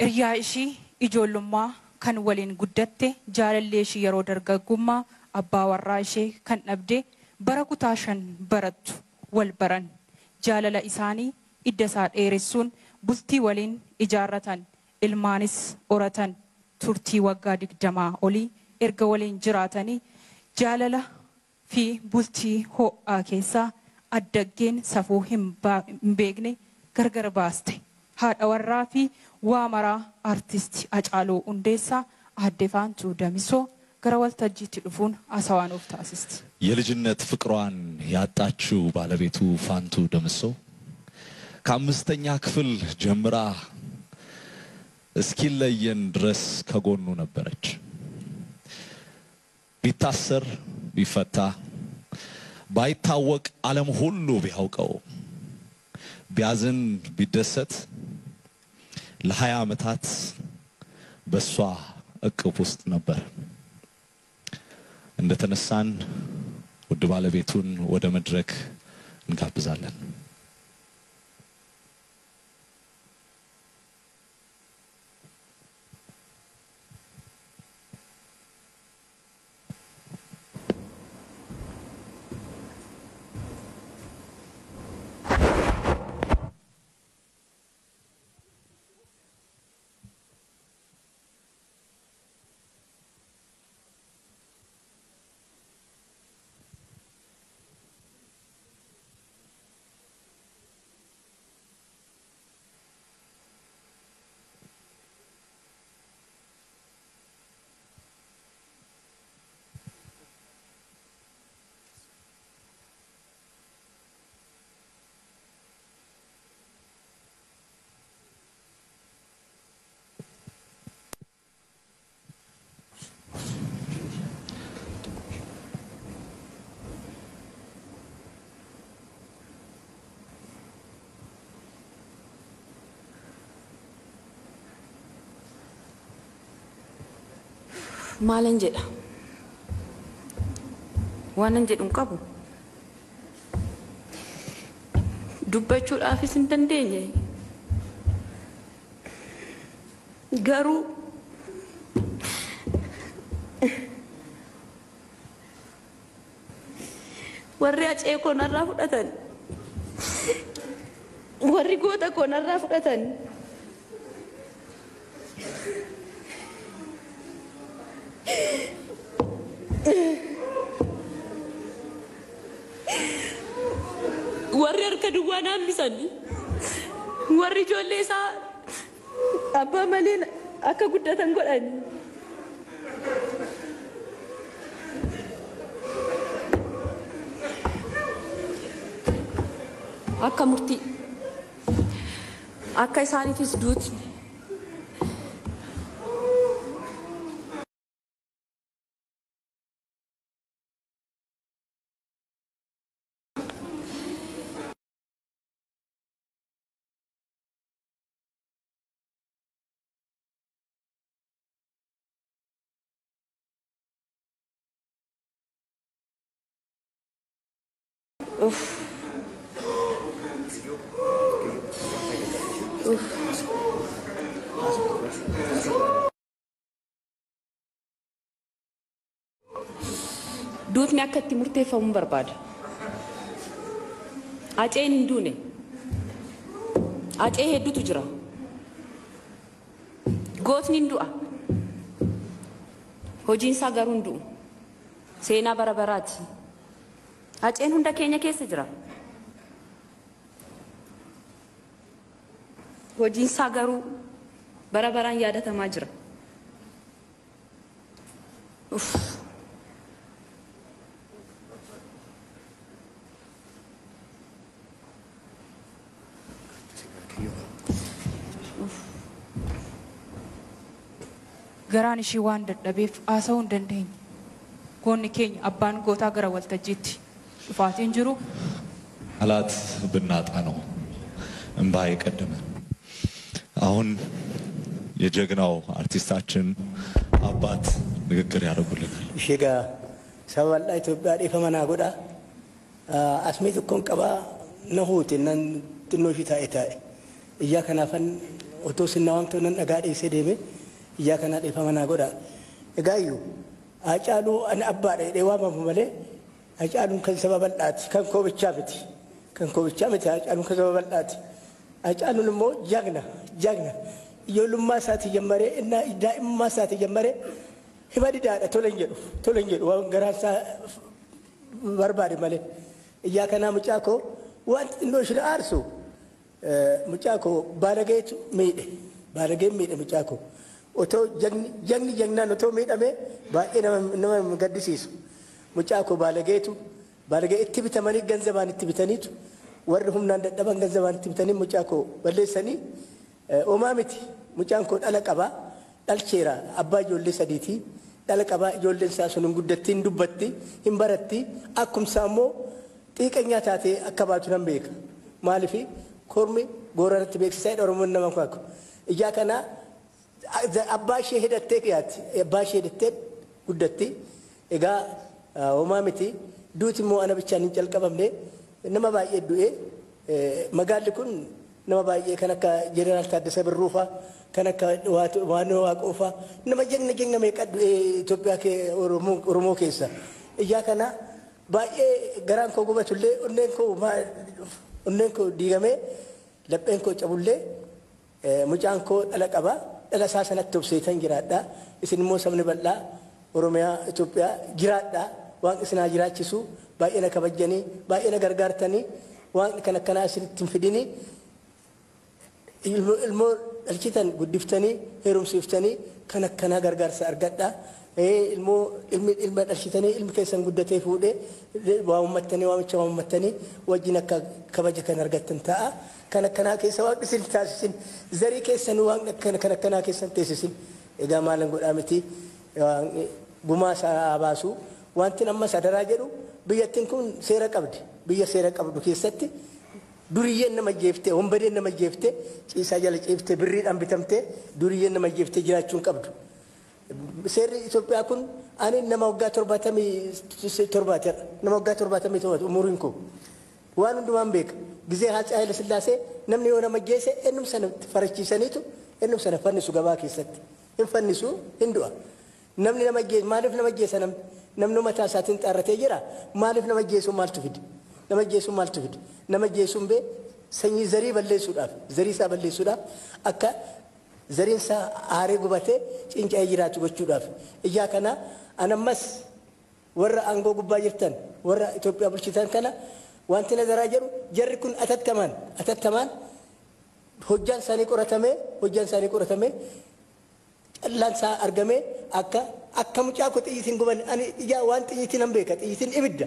Iriyaashi ijoollummaa kan waliin guddatte jaalallee ishee yeroo dargaggummaa abbaa warraa ishee kan dhabde bara kutaa 5 barattu wal baran jaalala isaanii idda isaa dheeressuun bultii waliin ijaarratan ilmaanis horatan turtii waggaa 20 olii erga waliin jiraatanii jaalala fi bultii ho'aa keessaa addaggeen safuu hin beekne gargar baaste haadha warraa fi waamaraa artisti Hacaaluu Hundeessaa Aadde Faantuu Damisoo gara waltajjiitti dhufuun haasawaan of taasisti. የልጅነት ፍቅሯን ያጣችው ባለቤቱ ፋንቱ ደምሶ ከአምስተኛ ክፍል ጀምራ እስኪለየን ድረስ ከጎኑ ነበረች። ቢታሰር ቢፈታ ባይታወቅ ዓለም ሁሉ ቢያውቀው ቢያዝን ቢደሰት ለ20 ዓመታት በሷ እቅፍ ውስጥ ነበር። እንደተነሳን ውድ ባለቤቱን ወደ መድረክ እንጋብዛለን። Maalan jedha waanan jedhun qabu dubbachuudhaafis hin dandeenye garuu warri acee koonarraa fudhatan warri goota koonarraa fudhatan warri harka duwwaan hambisani warri ijoollee isaa abbaa malee akka guddatan godhani akka murtii akka isaaniifis duuti duutni akka itti murteeffamu barbaada. Aceen hin duune. Acee hedduutu jira. Gootni hin du'a. Hojiin isaa garuu hin du'u. Seenaa bara baraati. Aceen hunda keenya keessa jira. Hojiin isaa garuu bara baraan yaadatamaa jira. garaan ishii waan dadhabeef haasa'uu hin dandeenye. Goonni keenya abbaan gootaa gara waltajjiitti dhufaatiin jiru አላት ብናጣ ነው እንባ የቀደመ አሁን የጀግናው አርቲስታችን አባት ንግግር ያደርጉልናል። እሺጋ ሰባላ ኢትዮጵያ ዲፈመና ጎዳ አስሜት ኮን ቀባ ነሁት ነን ትኖሽ ታይታ እያ ከናፈን otoo sinna waamtoo nan dhagaa dhiisee deeme iyyaa kanaa dhiifama naa godhaa. Egaa iyyuu Hacaaluu ani abbaadha jedhee waamamu malee Hacaaluun kan saba bal'aati kan koo bichaa miti. Kan koo bichaa miti Hacaaluun kan saba bal'aati. Hacaaluun immoo jagna ijoollummaa isaatii jammaree innaa daa'imummaa isaatii jammaree hima didaadha tola hin jedhu waan garaan isaa barbaade malee. Iyyaa kanaa mucaa koo wanti xinnoo ishee aarsu mucaa koo baalageetu miidhe mucaa koo. Otoo jagnaan otoo miidhamee baay'ee nama gaddisiisu. Mucaa koo baalagee itti bitamanii ganzabaan itti bitaniitu warri humnaan dadhaban ganzabaan itti bitanii mucaa koo balleessanii oomaa miti. Mucaan koo dhala qabaa dhalcheera abbaa ijoollee sadiitii dhala qabaa ijoolleen isaa sun hin guddatti hin dubbatti hin baratti akkumsaa immoo xiiqanyaa taatee akka baatu nan beeka. Maaliif kormi gooranatti beeksisaa jedha Oromoon nama kwaku. Ijaa kanaa abbaa ishee hidhattee dhiyaatti abbaa ishee hidhattee guddatti egaa oomaa miti duuti immoo ana bichaan hin calqabamne nama baay'ee du'ee magaalli kun nama baay'ee kan akka Jeneraal Taaddasaa Birruufaa kan akka Waanoo Waaqoofaa nama jagna meeqa du'ee Itoophiyaa Oromoo keessa. Ijaa kana baay'ee garaan koo gubatullee onneen koo diigamee lapheen koo cabullee mucaan koo dhala qabaa. Dhala isaa sanatti obseetan jiraadhaa. Isin immoo sabni bal'aa Oromiyaa Itoophiyaa jiraadhaa. Waan isin haa jiraachisu baay'ee na kabajjanii baay'ee na gargaartanii waan kan akkanaa isinitti hin fidini. Ilmoo dhalchitan guddiftanii heerumsiiftanii kan akkanaa gargaarsa argadhaa. Ilma dhalchitanii ilmi keessan guddatee fuudhee waamicha waammattanii wajjin akka kabaja kan argattan ta'a. Kan akkanaa keessa waan isin taasisin zarii keessan waan kan akkanaa keessan teessisin. Egaa maalan godhaa miti gumaa isaa baasu wanti amma sadaraa jedhu biyyattiin kun seera qabdi. Biyya seera qabdu keessatti duriyyeen nama jeeftee hombadeen nama jeeftee ciisaa jala ciiftee birriidhaan bitamtee duriyyeen nama jeeftee jiraachuun qabdu. Seerri Itoophiyaa kun ani nama waggaa 77 nama waggaa 77 umuriin koo waan hundumaan beeka. Gizee Haatsi Haayile Sillaasee namni yoo nama geesse ennum sana farachiisaniitu ennum sana fannisu gabaa keessatti. Hin fannisu hin du'a. Namni nama geesse maaliif nama geessa namni mataa isaatiin xaarratee jira maaliif nama geessu maaltu fide? Nama geessu maaltu fide? Nama geessuun bee sanyii zarii isaa balleessuudhaaf akka zariin isaa aaree gubatee cinca'ee jiraatu gochuudhaaf. Ijaa kana anammas warra aangoo gubbaa jirtan warra Itoophiyaa bulchitan kana wanti nazaraa jedhu jarri kun atattamaan hojjaan isaanii qoratamee callaan isaa argamee akka mucaa koo xiyyitiin guban ani ijaa waan xiyyitiin nan beeka xiyyitiin ibidda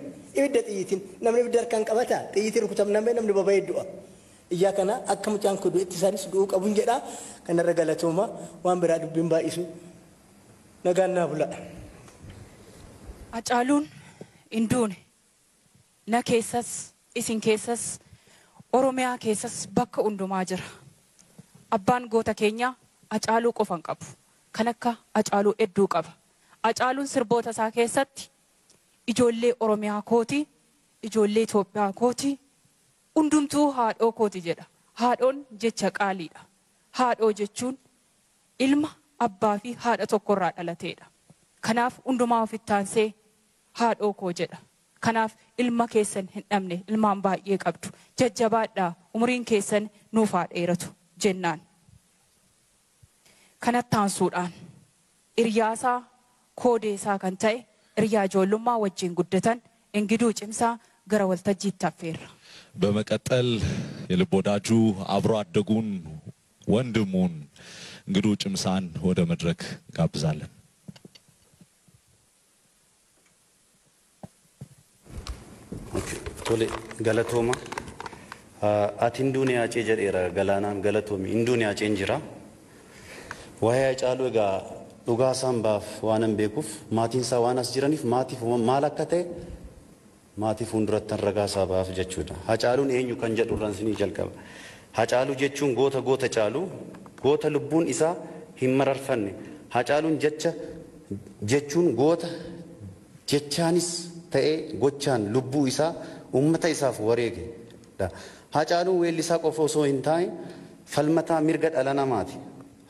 xiyyitiin namni ibidda harkaan qabataa xiyyitiin rukutamnamee namni baba'ee du'a. Ijaa kana akka mucaan koo du'etti isaanis du'uu qabuun jedhaa kanarra galatooma waan biraa dubbiin baay'isu nagaan naa bula. Hacaaluun hin duune na keessas isin keessas Oromiyaa keessas bakka hundumaa jira. Abbaan goota keenya Hacaaluu qofan qabu. Kan akka Hacaaluu hedduu qaba. Hacaaluun sirboota isaa keessatti ijoollee Oromiyaa kooti, ijoollee Itoophiyaa kooti, hundumtuu haadhoo kooti jedha. Haadhoon jecha qaaliidha. Haadhoo jechuun ilma abbaa fi haadha tokkorraa dhalateedha. Kanaaf hundumaa ofitti aansee haadhoo koo jedha. Kanaaf ilma keessan hin dhabne ilmaan baay'ee qabdu. Jajjabaadhaa umriin keessan nuuf haa dheeratu jennaan. Kanatti aansuudhaan hiriyaasaa koodeesaa kan ta'e hiriyaa ijoollummaa wajjin guddatan Engiduu Cimsaa gara waltajjiitti affeerra. በመቀጠል የልብ ወዳጁ አብሮ አደጉን ወንድሙን እንግዱ ጭምሳን ወደ መድረክ ጋብዛለን። ቶሌ ገለቶማ አቲ እንዱን ያጬ ጀዴራ ገላናን ገለቶሚ እንዱን ያጬ እንጅራ ወያ ጫሉ ጋ ዱጋሳን ባፍ ዋነን ቤኩፍ ማቲንሳ ዋናስ ጅራኒፍ ማቲፍ ማላከተ ማቲፍ ሁንድረተን ረጋሳ ባፍ ጀቹዳ ሀጫሉን ኤኙ ከን ጀዱራን ሲኒ ጀልቀባ ሀጫሉ ጀቹን ጎተ ጫሉ ጎተ ልቡን ኢሳ ሂመረርፈን ሀጫሉን ጀቹን ጎተ ጀቻኒስ ተኤ ጎቻን ልቡ ኢሳ ኡመተ ኢሳፍ ወሬጌ ሀጫሉ ዌሊሳ ቆፎሶ ሂንታይ falmataa mirga dhala namaati.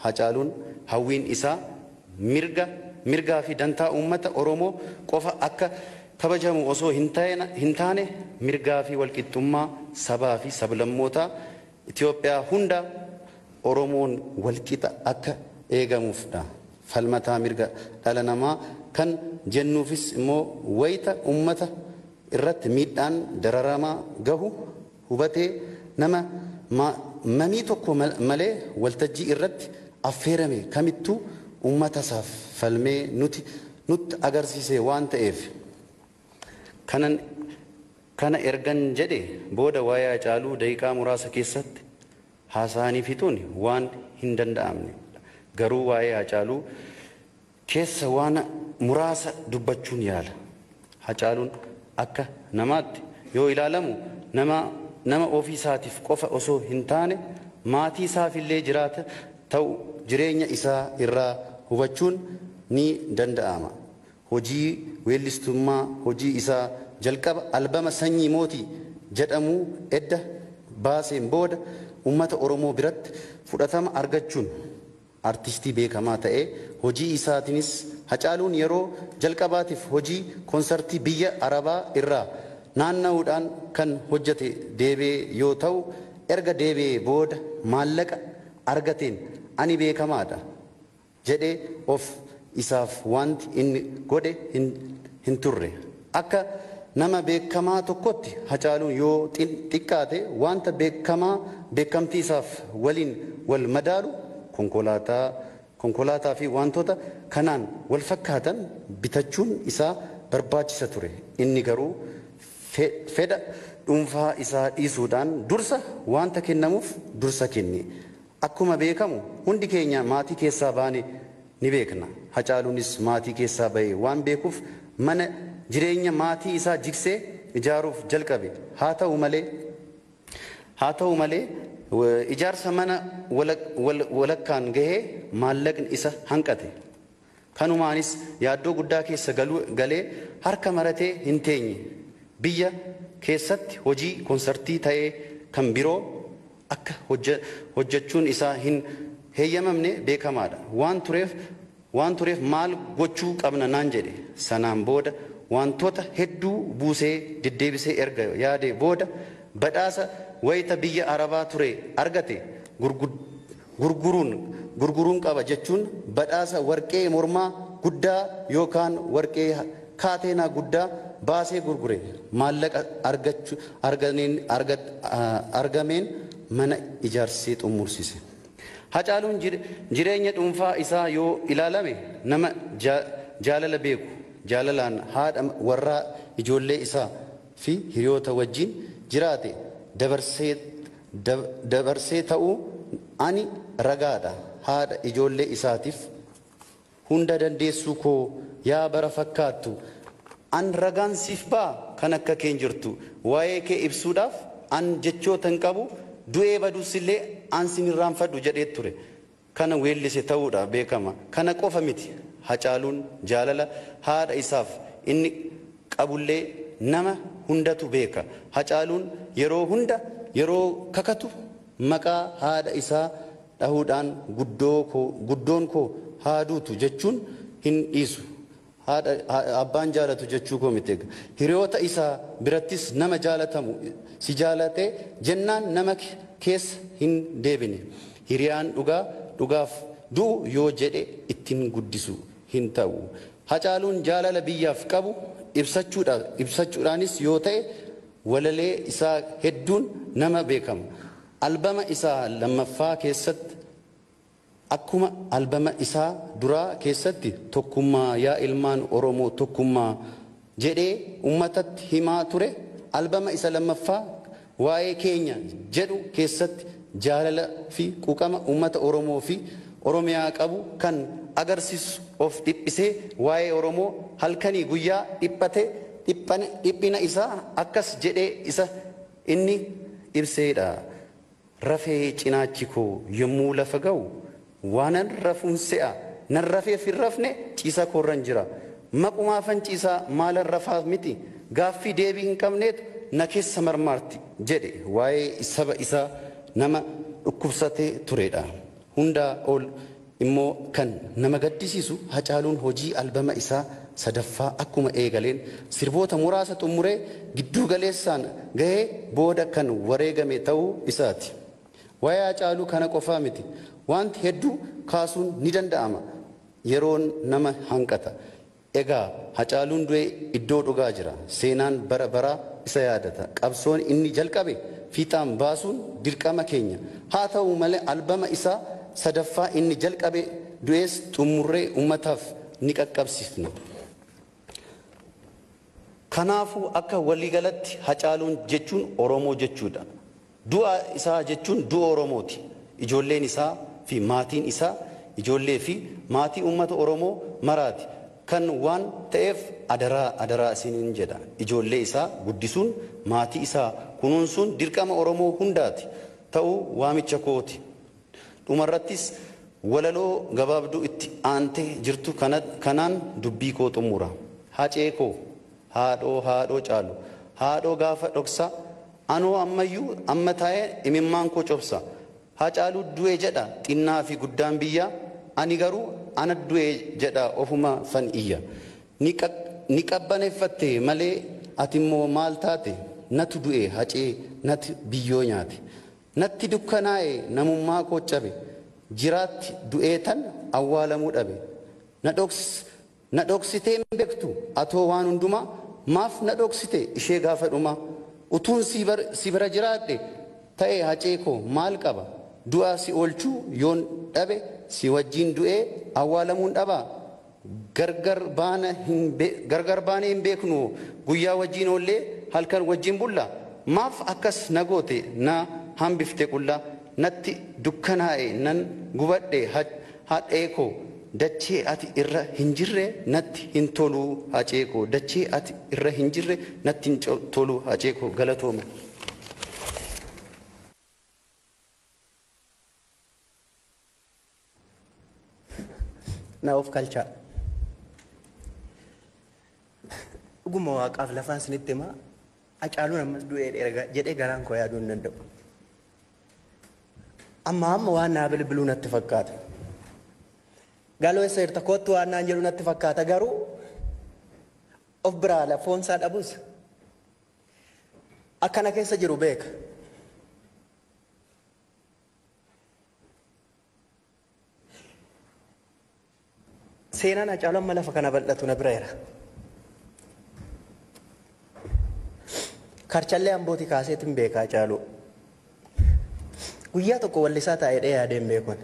Hacaaluun hawwiin isaa mirgaa fi dantaa uummata Oromoo qofa akka kabajamu osoo hin taane mirgaa fi walqixxummaa sabaa fi sablammootaa Itoophiyaa hunda Oromoon walqixa akka eegamuufdha. Falmataa mirga dhala namaa kan jennuufis immoo wayita uummata irratti miidhaan dararamaa gahu hubatee nama mamii tokko malee waltajjii irratti affeerame kamittuu uummata isaaf falmee nutti agarsiise waan ta'eef kana ergan jedhe booda waa'ee Hacaaluu daqiiqaa muraasa keessatti haasa'anii fixuun waan hin danda'amne. Garuu waa'ee Hacaaluu keessa waan muraasa dubbachuun yaala. Hacaaluun akka namaatti yoo ilaalamu nama ofii isaatiif qofa osoo hin taane maatii isaafillee jiraata ta'u jireenya isaa irraa hubachuun ni danda'ama. Hojii weellistummaa hojii isaa jalqaba albama Sanyii Mootii jedhamu edda baaseen booda uummata Oromoo biratti fudhatama argachuun artistii beekamaa ta'ee hojii isaatiinis Hacaaluun yeroo jalqabaatiif hojii konsartii biyya Arabaa irraa naanna'uudhaan kan hojjete deebee yoo ta'u erga deebee booda maallaqa argateen ani beekamaadha jedhee of isaaf wanti inni godhe hin turre. Akka nama beekamaa tokkotti Hacaaluun yoo xiqqaate wanta beekamtii isaaf waliin wal madaalu konkolaataa fi wantoota kanaan wal fakkaatan bitachuun isaa barbaachisa ture. Inni garuu fedha dhuunfaa isaa dhiisuudhaan dursa wanta kennamuuf dursa kenne. Akkuma beekamu hundi keenya maatii keessaa baane ni beekna. Hacaaluunis maatii keessaa bahee waan beekuuf mana jireenya maatii isaa jigsee ijaaruuf jalqabe. Haa ta'u malee ijaarsa mana walakkaan gahee maallaqni isa hanqate. Kanumaanis yaaddoo guddaa keessa galee harka maratee hin teenye. Biyya keessatti hojii konsartii ta'ee kan biroo akka hojjechuun isaa hin heeyyamamne beekamaadha. Waan tureef maal gochuu qabna naan jedhe. Sanaan booda wantoota hedduu buusee deddeebisee erga yaade booda badhaasa wayita biyya Arabaa ture argate gurguruun qaba jechuun badhaasa warqee mormaa guddaa yookaan warqee kaateenaa guddaa baasee gurgure. Maallaqa argameen mana ijaarsee xumursise. Hacaaluun jireenya dhuunfaa isaa yoo ilaalame nama jaalala beeku, jaalalaan haadha warraa ijoollee isaa fi hiriyoota wajjin jiraate dabarsee ta'uu ani ragaadha. Haadha ijoollee isaatiif hunda dandeessuu koo yaa bara fakkaattu an ragaan siif ba'a kan akka keen jirtu waa'ee kee ibsuudhaaf an jechoota hin qabu du'ee baduusillee an sin irraanfadhu jedhee ture. Kana weellise ta'uudha beekama. Kana qofa miti. Hacaaluun jaalala haadha isaaf inni qabullee nama hundatu beeka. Hacaaluun yeroo kakatu maqaa haadha isaa dhahuudhaan guddoon koo haaduutu jechuun hin dhiisu. Abbaan jaalatu jechuu koo miti. Hiriyoota isaa birattis nama jaalatamu si jaalate jennaan nama keessa hin deebine. Hiriyaan dhugaaf du'u yoo jedhe ittiin guddisu hin ta'u. Hacaaluun jaalala biyyaaf qabu ibsachuudhaanis yoo ta'e walalee isaa hedduun nama beekama. Albama isaa lammaffaa keessatti akkuma albama isaa duraa keessatti tokkummaa yaa ilmaan Oromoo tokkummaa jedhee uummatatti himaa ture. Albama isa lammaffaa waa'ee keenya jedhu keessatti jaalala fi quuqama uummata Oromoo fi Oromiyaa qabu kan agarsiisu of dhiphisee waa'ee Oromoo halkanii guyyaa dhiphina isaa akkas jedhee isa inni ibseedha. Rafee cinaachi koo yommuu lafa ga'u waanan rafuun se'a nan rafeef hin rafne ciisa koorran jira. Maqumaafan ciisaa maalan rafaaf miti gaaffii deebii hin qabneetu na keessa marmaarti jedhe waa'ee saba isaa nama dhukkubsatee turedha. Hundaa ol immoo kan nama gaddisiisu Hacaaluun hojii albama isaa sadaffaa akkuma eegaleen sirboota muraasa xumuree gidduu galeessaan gahee booda kan wareegame ta'uu isaati. Waa'ee Hacaaluu kana qofaa miti. Wanti hedduu kaasuun ni danda'ama. Yeroon nama hanqata. Egaa Hacaaluun du'ee iddoo dhugaa jira. Seenaan bara baraa isa yaadata. Qabsoon inni jalqabe fiixaan baasuun dirqama keenya. Haa ta'u malee albama isaa sadaffaa inni jalqabe du'ees xumurree ummataaf ni qaqqabsiifna. Kanaafuu akka waliigalatti Hacaaluun jechuun Oromoo jechuudha. Du'a isaa jechuun du'a Oromooti. Ijoolleen isaa fi maatiin isaa ijoollee fi maatii ummata Oromoo maraati. Kan waan ta'eef adaraa isiniin jedha. Ijoollee isaa guddisuun maatii isaa kunuunsuun dirqama Oromoo hundaati. Ta'uu waamicha kooti. Dhumarrattis walaloo gabaabduu itti aantee jirtu kanaan dubbii koo xumura. Hacee koo haadhoo caalu haadhoo gaafa dhoksa anoo ammayyuu amma taa'ee imimmaan koo cobsa. Hacaaluu du'ee jedha xinnaa fi guddaan biyya ani garuu ana du'ee jedha ofuma fan iyya. Ni qabbaneeffatte malee ati immoo maal taate natu du'e hacee nati biyyoo nyaate. Natti dukkanaa'e namummaa koo cabe jiraatti du'ee tan awwaalamuu dhabe. Na dhoksitee hin beektu atoo waan hundumaa maaf na dhoksite ishee gaafa dhumaa. Utuun si bira jiraadhe ta'e hacee koo maal qaba du'aa si oolchuu yoon dhabe si wajjin du'ee awwaalamuun dhabaa. Gargar baanee hin beeknu guyyaa wajjin oollee halkan wajjin bulla. Maaf akkas na goote na hambifte qullaa. Natti dukkanaa'e nan gubadhe hadhee koo dachee ati irra hin jirre natti hin tolu hacee koo. Dachee ati irra hin jirre natti hin tolu hacee koo. Galatooma. Na of kalchaa. Dhuguma waaqaaf lafaan isinitti himaa Hacaaluun ammas du'ee jedhee garaan koo yaaduu hin danda'u. Amma waan naa bilbiluu natti fakkaata. Galoo isa irta kootti waan naan jedhu natti fakkaata garuu of biraa lafoon isaa dhabus akkana keessa jiru beeka. Seenaan Hacaaluu amma lafa kana bal'atu na bira jira. Karchallee Ambootii kaaseetiin beekaa Hacaaluu. Guyyaa tokko wallisaa taa'ee yaadeen beekun.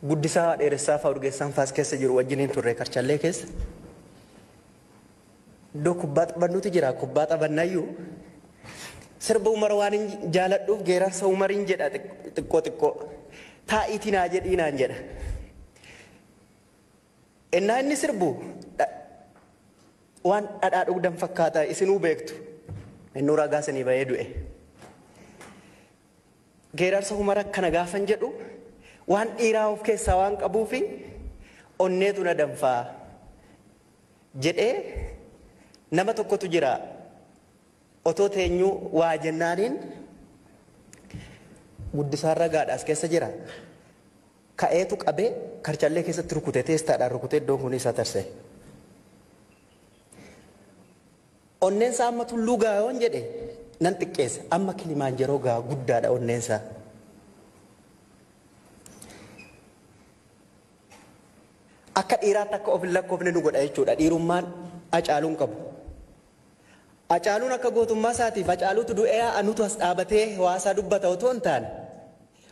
Guddisaa dheeressaa fa'aa urgeessaan faas keessa jiru wajjiniin turre Karchallee keessa. Iddoo kubbaa taphannuutu jira. Kubbaa taphannayyuu sirba Umar waan hin jaaladhuuf geerarsa Umariin jedha xiqqoo. Taa'iitii naa jedhii naan jedha. Innaa inni sirbu waan dhadhaa dhugdan fakkaata isinuu beektu. Innuu ragaa sanii bahee du'e. Geerarsa Umar akkana gaafan jedhu waan dhiiraa of keessaa waan qabuufi onneetu na danfaa jedhee nama tokkotu jira. Otoo teenyuu waa jennaaniin guddisaan ragaadhaas keessa jira. Ka'eetu qabee Karchallee keessatti rukute teestaadhaan rukutee iddoon kun isa tarsee. Onneensaa amma tulluu gaayoon jedhe nan xiqqeesse amma Kilimaanjaroo gaa guddaadha onneensaa. Akka dhiiraatti akka of hin lakkoofne nu godha jechuudha dhiirummaan Hacaaluun qabu. Hacaaluun akka gootummaa isaatiif Hacaaluutu du'ee anutu as dhaabatee hawaasaa dubbata otoo hin taane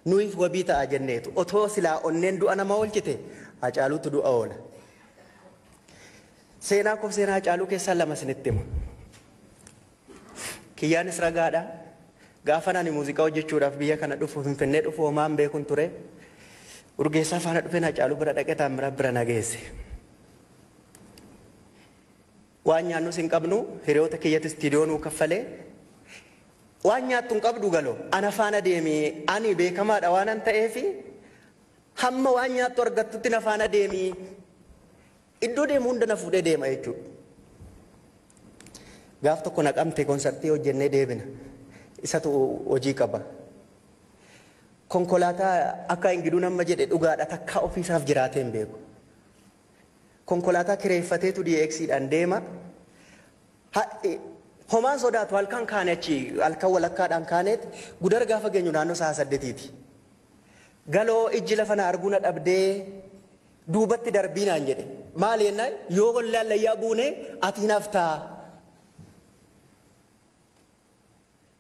nuyiif wabii ta'a jenneetu otoo silaa onneen du'a nama oolchite Hacaaluutu du'a oola. Seenaa koof seenaa Hacaaluu keessaa lama isinitti hima. Kiyyaanis ragaadha. Gaafa ani muuziqaa hojjechuudhaaf biyya kana dhufu Finfinnee dhufu homaan beekun ture. Urgeessaa faana dhufeen Hacaaluu bira dhaqee Taammiraa bira na geesse. Waan nyaannus hin qabnu hiriyoota kiyyatti istiidiyoo nuu kaffalee waan nyaattu hin qabdu galoo ana faana deemii ani beekamaadha waan an ta'eefi hamma waan nyaattu argattutti na faana deemii iddoo deemu hunda na fuudhee deema jechuudha. Gaaf tokko Naqamtee konsartii hojjennee deebina isatu hojii qaba. konkolaataa akka ingiduu nama jedhe dhugaadha takka ofiisaaf jiraatee hin beeku. Konkolaataa kireeffateetu DXdhaan deema. Homaan sodaatu halkan kaane achi halkan walakkaadhaan kaaneet gudar gaafa geenyu naannoo sa'a 8ti. Galoo ijji lafa na arguuna dhabdee duubatti darbiinaan jedhe. Maal yennaan yoo wallaan layyaa buune ati hinaaftaa.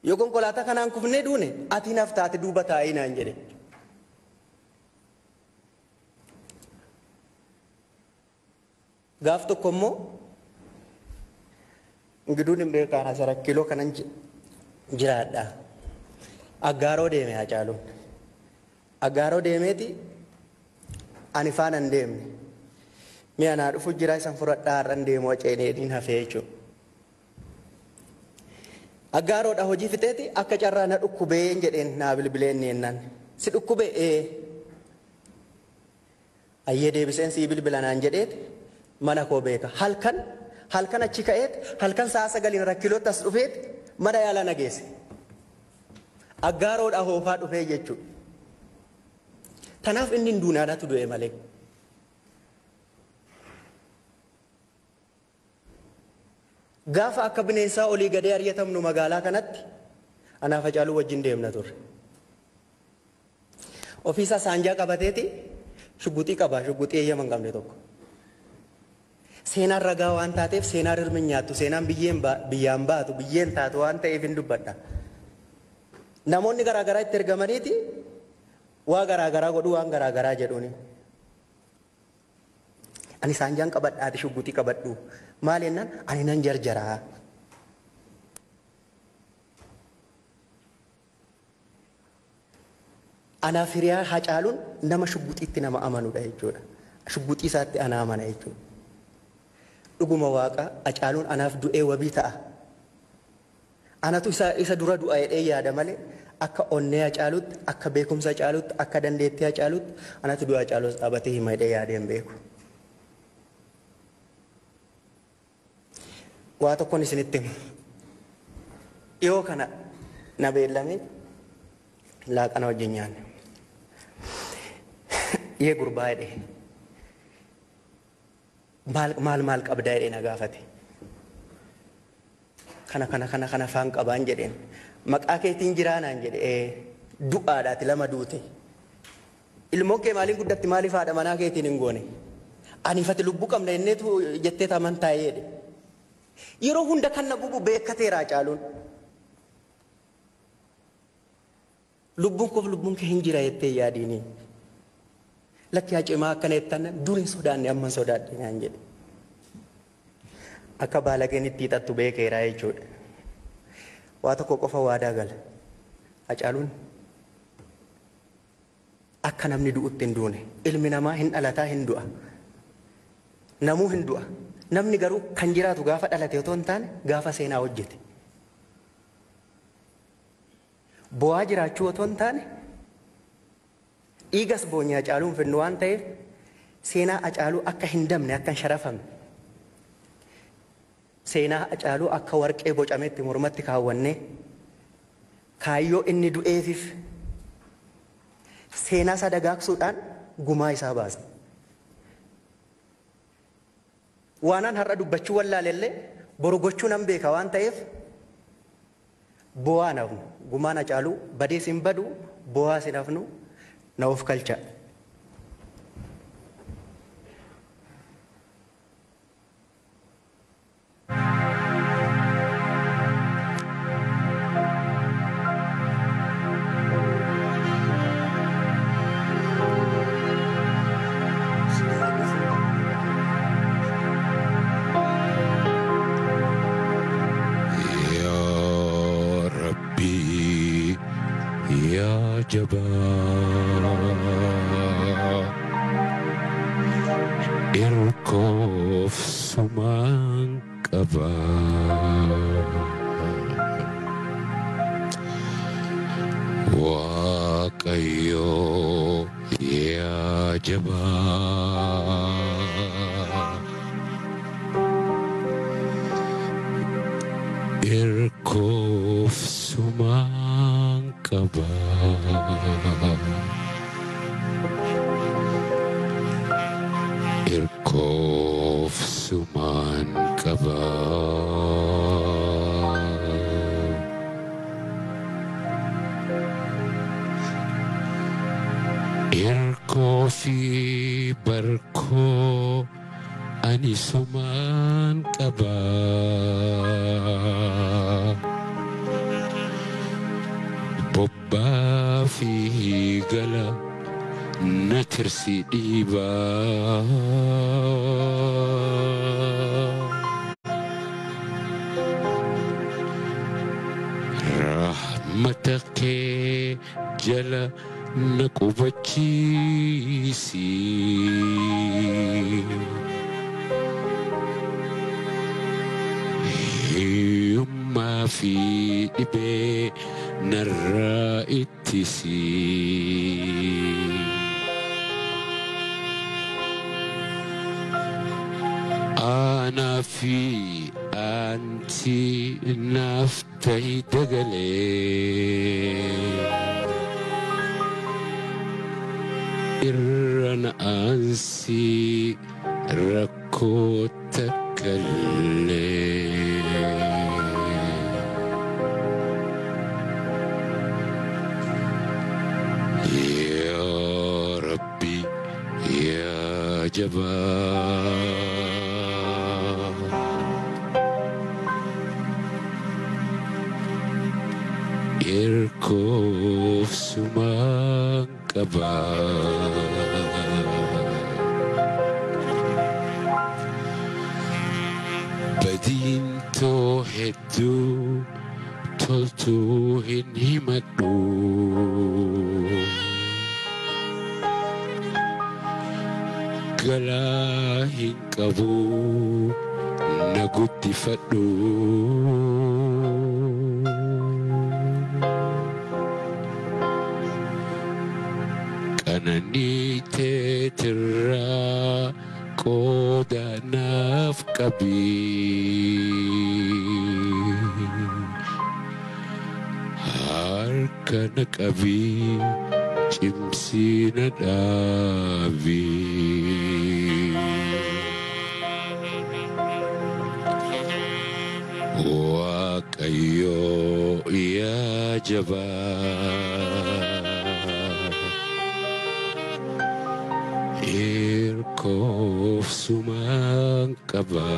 Yoo konkolaataa kanaan kufnee duune ati hinaaftaa ati duuba taa'inaan jedhe. Gaaf tokko immoo ingiduun hin beekaan asara kiiloo kanan jiraadha. Aggaaroo deeme Hacaaluun. Aggaaroo deemeeti ani faana hin deemne. Mi'a naa dhufu jira isan fudhadhaa har'an deemu waceeneedhiin hafee jechuudha. Aggaaroodha hojii fixeeti akka carraa na dhukkubee jedheen naa bilbileen neennaan. Si dhukkubee ayyee deebiseen sii bilbilanaan jedheeti mana koo beeka. Halkan achi ka'eet halkan sa'a 9 rakkiloota as dhufeet mana yaalaa na geesse. Aggaaroodha hoofaa dhufee jechuudha. Tanaaf inni hin duunaadhaatu du'e malee. Gaafa akka bineensaa olii gadee ari'atamnu magaalaa kanatti anaaf Hacaaluu wajjin deemna turre. Ofiisaa saanjaa qabateeti shugguxii qaba shugguxii eeyyama hin qabne tokko. Seenaan ragaa waan taateef seenaan hirmi nyaattu seenaan biyyaan baatu biyyeen taatu waan ta'eef hin dubbadha. Namoonni garaagaraa itti ergamaniiti waa garaagaraa godhu waan garaagaraa jedhuuni. Ani saanjaan qabadhaati shugguxii qabadhu. Maal jennaan ani nan jarjaraa. Anaaf hiriyaa Hacaaluun nama shugguxiitti nama amanudha jechuudha. Shugguxii isaatti ana amana jechuudha. Dhuguma waaqa Hacaaluun anaaf du'ee wabii ta'a. Anatu isa dura du'a jedhee yaada malee akka onnee Hacaaluutti akka beekumsa Hacaaluutti akka dandeettii Hacaaluutti anatu du'a Hacaaluus dhaabatee hima jedhee yaadee hin beeku. Waa tokkoon isinitti himu. Dhiyoo kana na beellamee laaqana wajjin nyaanne. Yee gurbaa jedhee maal qabdaa jedhee na gaafate. Kana faan qabaan jedheen. Maqaa keetiin jiraanaan jedhee du'aadhaati lama duute. Ilmoon kee maaliin guddatti maaliif haadha manaa keetiin hin goone? Aniifati lubbuu qabna jenneetu jettee amantaa jedhe. Yeroo hunda kan na gubu beekateera Hacaaluun. Lubbuun kee hin jira jettee yaadiini. Lakki hacimaa akkana jettan durin sodaanne amma sodaadhe naan jedhe. Akka baalageen itti hixattu beekeera jechuudha. Waa tokko qofa waadaa gala. Hacaaluun akka namni du'utti hin duune. Ilmi namaa hin dhalataa hin du'a. Namuu hin du'a. Namni garuu kan jiraatu gaafa dhalate otoo hin taane gaafa seenaa hojjete. Bu'aa jiraachuu otoo hin taane dhiigas boonyaa Hacaaluun fennu waan ta'eef seenaa Hacaaluu akka hin dabne akka hin sharafamne. Seenaa Hacaaluu akka warqee bocametti mormatti kaawwannee kaayyoo inni du'eefif seenaa isaa dagaagsuudhaan gumaa isaa baasa. Waanaan har'a dubbachuu wallaalellee boru gochuu nan beeka waan ta'eef bu'aa nafnu gumaan Hacaaluu badees hin badu bu'aa si nafnu na of kalcha. Irkoof sumaan qaba Waaqayyo yaa jabaa irkoof sumaan qaba qaba. Irkoof sumaan qaba. Irkoo fi barkoo ani sumaan qaba. Bobbaa fi gala na tirsi dhiiba. Rahmata kee jala na qubachiisi. Hiyyummaa fi dhibee narraa ittisi. Aanaa fi aantii naaf ta'i dagalee. Irra na aansii rakkoo takkallee. Yaa Rabbi yaa Jabaa. Irkoof sumaan qaba. Badiin too hedduu toltuu hin himadhu. Galaa hin qabu na guddifadhu. Qananii teetirraa qooda naaf qabi. Harka na qabi cimsii na dhaabi. Waaqayyo yaa Jabaa. Irkoof sumaan qaba.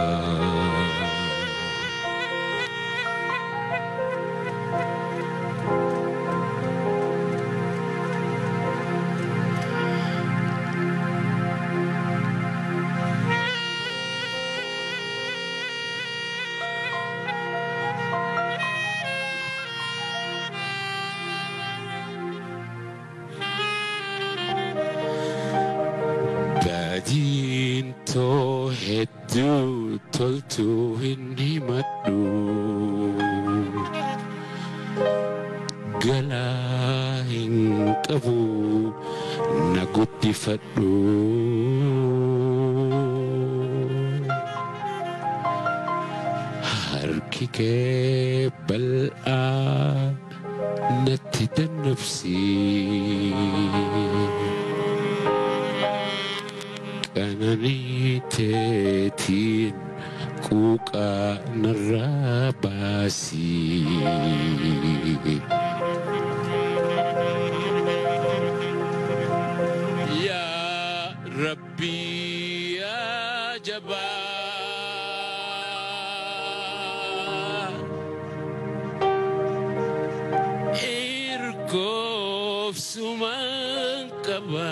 Badiin too hedduu toltuu hin himadhu. Galaa hin qabu na guddifadhu. Harki kee bal'aa natti dannabsi. Qananii teetiin quuqaa narraa baasi. Yaa Rabbi yaa Jabaa. Irkoof sumaan qaba.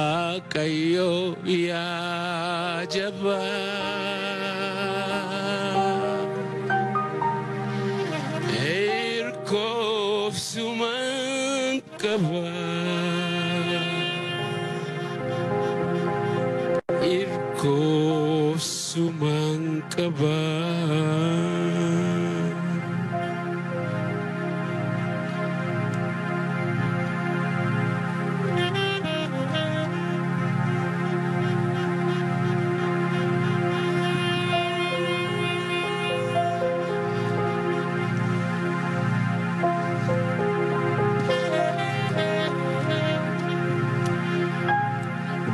Waaqayyo yaa Jabaa. Irkoof sumaan qaba. Irkoof sumaan qaba.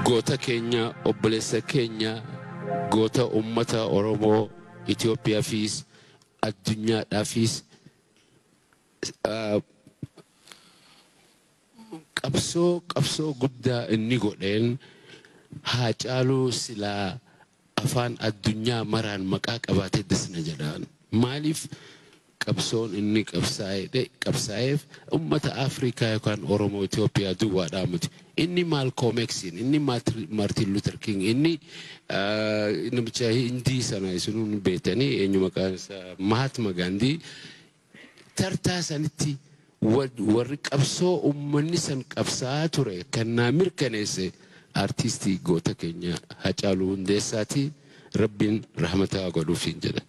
goota keenya obboleessa keenya goota ummata Oromoo Itoophiyaafis addunyaadhaafis qabsoo guddaa inni godheen Haacaaluu silaa afaan addunyaa maraan maqaa qabaatee dasna jedhaan maaliif qabsoon inni qabsaa'eef ummata Afrikaa yookaan Oromoo Itoophiyaa duwwaadhaa miti inni Malcolm X inni Martin Luther King inni namicha Hindii sana isuun beetanii eenyu maqaan isaa Mahatma Gandhi tartaa sanitti warri qabsoo ummanni san qabsaa ture kan naa mirkaneesse artistii goota keenya Haacaaluu Hundeessaati rabbiin rahmataa godhuufiin jedha.